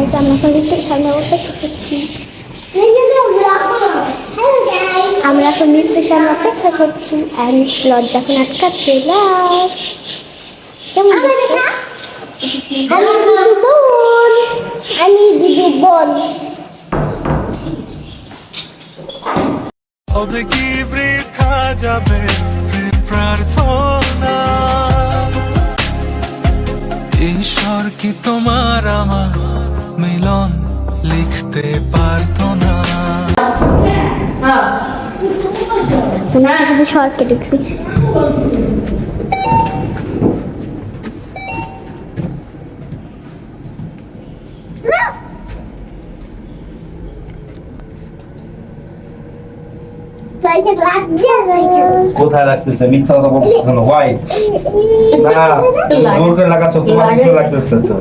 Guys, আমরা এখন লিফটের সামনে অপেক্ষা করছি। আমরা এখন লিফটের সামনে অপেক্ষা করছি। অ্যানিশ লজ্জা এখন আটকাচ্ছে। কেমন লাগছে? আমি দিদু বোন। হবে কি বৃথা যাবে প্রেম প্রার্থনা, ঈশ্বর কি তোমার আমার মিলন লিখতে পারতো না? শর্টকে ঢুকছি। কোথায় লাগতেছে? মিথ্যা কথা বলতেছ কেন? হোয়াই না জোর করে লাগাচ্ছ, তোমার কিছু লাগতেছে তো।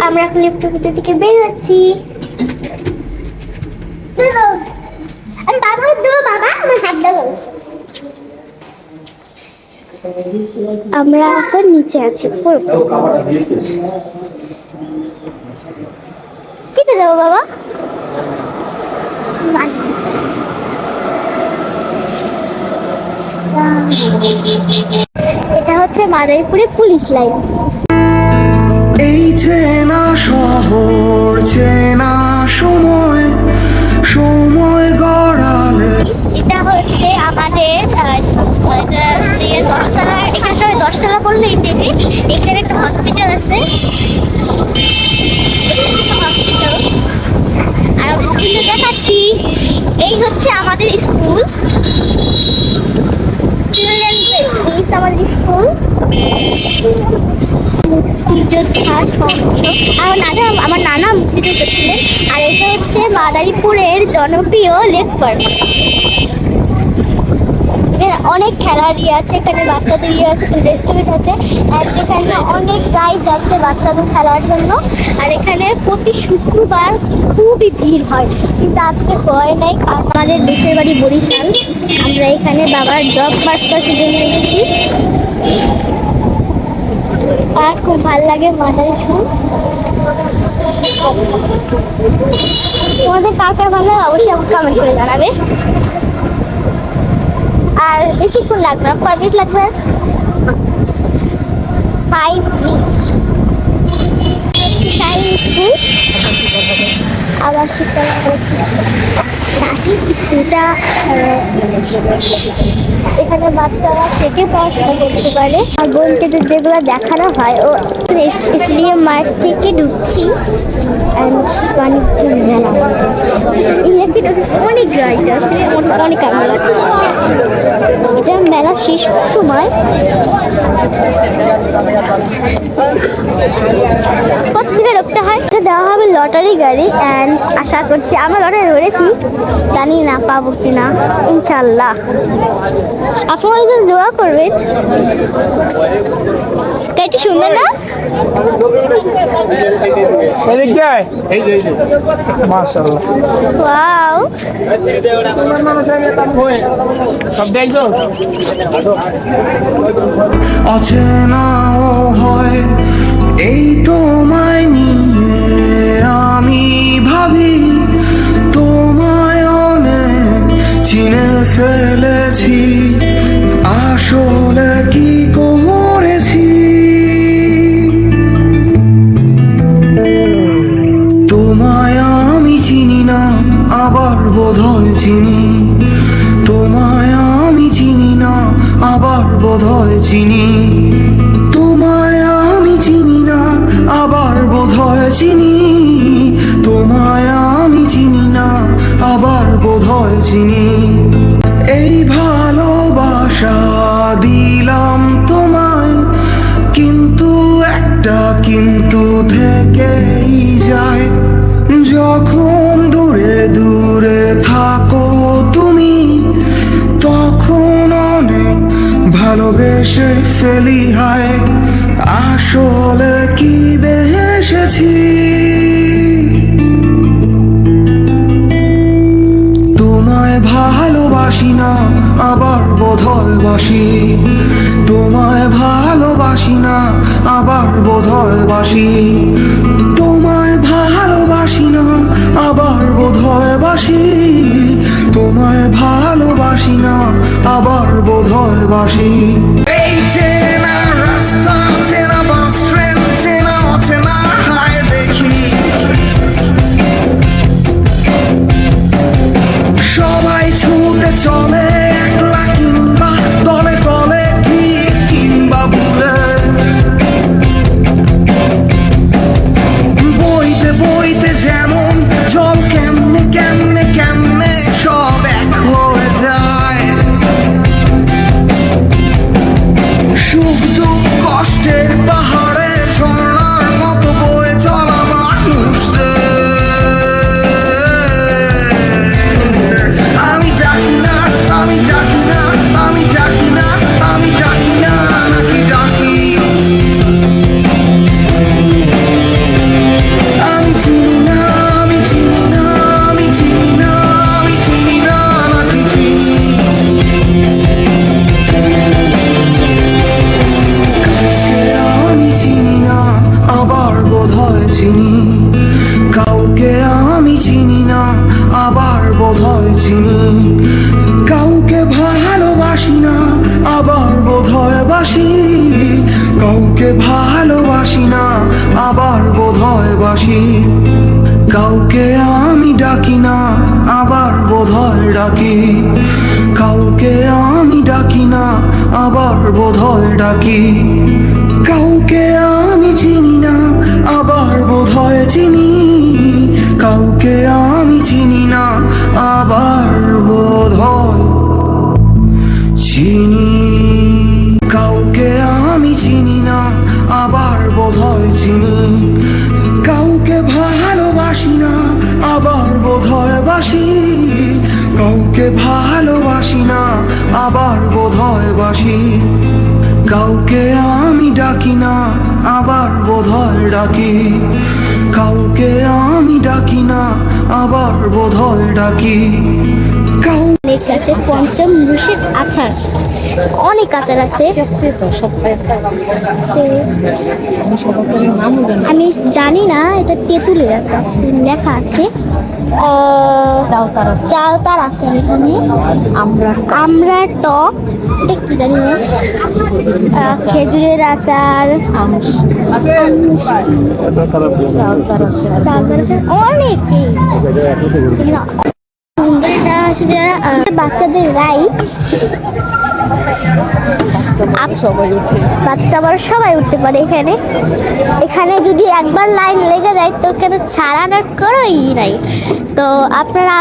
আমরা এখন লিফটের ভিতর থেকে বের হচ্ছি। আমরা এখন নিচে আছি। কেটে যাবো বাবা। এটা হচ্ছে মাদারীপুরে পুলিশ লাইন। এই চেনা শহর, চেনা সময়, সময় গড়ালে। এটা হচ্ছে আমাদের 10তলা। এখানে সবাই 10তলা বললে এখানে একটা হসপিটাল আছে। হসপিটাল আর আমি স্কুলে দেখাচ্ছি। এই হচ্ছে আমাদের স্কুল, চিলড্রেন প্লেস। আমাদের স্কুল মুক্তিযোদ্ধা সংসদ। আমার নানা মুক্তিযোদ্ধা ছিলেন। আর এটা হচ্ছে মাদারীপুরের জনপ্রিয় লেক পার্ক। এখানে অনেক খেলার আছে, এখানে বাচ্চাদের আছে, রেস্টুরেন্ট আছে, আর এখানে অনেক রাইড আছে বাচ্চাদের খেলার জন্য। আর এখানে প্রতি শুক্রবার খুবই ভিড় হয়, কিন্তু আজকে হয় নাই। আমাদের দেশের বাড়ি বরিশাল। আমরা এখানে বাবার জব পারপাসের জন্য এসেছি। আর খুব ভালো লাগে মাদারীপুর। তোমাদের কার ভালো অবশ্যই আমাকে কমেন্ট করে জানাবে। আর বেশিক্ষণ লাগবে না, কয় মিনিট লাগবে? 5 মিনিট। স্কুল আবার স্কুলটা এখানে বাচ্চারা থেকে পড়াশোনা করতে পারে। আর বোনকে যেগুলো দেখানো হয় ও इसलिए মাঠ থেকে ঢুকছি। বাণিজ্য মেলা অনেক রাইড আছে, অনেক আগে। এটা মেলা শেষ সময় কোথেকে ঢুকতে হয়। দেওয়া হবে লটারি গাড়ি। অ্যান্ড আশা করছি আমরা লটারি ধরেছি, জানি না পাবো কিনা। ইনশাল্লাহ আপনারা একজন দোয়া করবেন। গাড়িটি সুন্দর না? ওয়াও, অচেনাও হয় এই তোমায় নিয়ে আমি ভাবি, তোমায় অনেক চিনে ফেলেছি, আসলে কি করেছি। তোমায় আমি চিনি না, আবার বোধহয় চিনি। তোমায় আমি চিনি না, আবার বোধহয় চিনি। তোমায় আমি চিনি না, আবার বোধহয় চিনি। তোমায় আমি চিনি না, আবার বোধহয় চিনি। এই ভালোবাসা দিলাম তোমায়, কিন্তু একটা কিন্তু থেকেই যায়। যখন দূরে দূরে থাকো তুমি, তখন অনেক ভালোবেসে ফেলি। হায় আসলে কি বেসেছি। তোমায় ভালো বাসি, তোমায় ভালোবাসি না আবার বোধহয় বাসি, তোমায় ভালোবাসি না আবার বোধহয় বাসি, তোমায় ভালোবাসি না আবার বোধহয় বাসি। এই চেনা রাস্তা, চেনা বাস ট্রেন, চেনা অচেনা হায় দেখি, সবাই ছুটে চলে একলা কিংবা দলে দলে, ঠিক কিংবা ভুলে, বইতে বইতে যেমন জল কেমনে কেমনে কেমনে সব এক হয়ে যায়, সুখ দুঃখ কষ্টের পাহাড়ে ঝর্ণার মতো বয়ে চলা মানুষদের আমি ডাকি না, আমি ডাকি না, আমি ডাকি না, আমি ডাকি না, নাকি ডাকি, আমি চিনি না, আমি চিনি না, আমি চিনি না, আমি চিনি না, নাকি চিনি, আমি চিনি না আবার বোধহয় চিনি, কাউকে আমি চিনি না আবার বোধহয় চিনি, কাউকে ভালোবাসি না আবার বোধহয় বাসি, কাউকে ভালোবাসি না আবার বোধহয় বাসি, কাউকে আমি ডাকি না আবার বোধহয় ডাকি, কাউকে আমি ডাকি না আবার বোধহয় ডাকি, কাউকে আমি চিনি না আবার বোধহয় চিনি, কাউকে আমি চিনি না আবার বোধহয় চিনি, কাউকে আমি চিনি না আবার বোধহয় চিনি, কাউকে ভালোবাসি না আবার বোধহয় বাসি, কাউকে ভালোবাসি না আবার বোধহয় বাসি, কাউকে আমি ডাকি না আবার বোধহয় ডাকি, কাউকে আমি ডাকি না আবার বোধহয় ডাকি, লেখা আছে পঞ্চম রুশের আচার, অনেক আচার আছে, আমি জানি না এটা তেঁতুলের আচার, লেখা আছে চালতার আচার, এখানে আমরা টক, এটা কি জানি না, খেজুরের আচার, চালতার আচার অনেক, এটা হচ্ছে যে বাচ্চাদের রাইড, বাচ্চা বড় সবাই উঠতে পারে এখানে, এখানে যদি একবার লাইন লেগে যায় তো এখানে ছাড়ানোর কোনোই নাই। তো আপনারা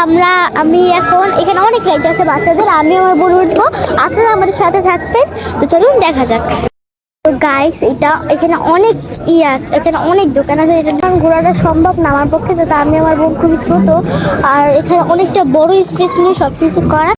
আমি এখন এখানে অনেক রাইড আছে বাচ্চাদের, আমি আমার বোন উঠবো, আপনারা আমাদের সাথে থাকতেন, তো চলুন দেখা যাক। তো গাইস এখানে অনেক আছে, এখানে অনেক দোকান আছে, এটা ঘোরাটা সম্ভব না আমার পক্ষে, যেটা আমি আমার বোন খুবই ছোট, আর এখানে অনেকটা বড় স্পেস নিয়ে সব কিছু করা।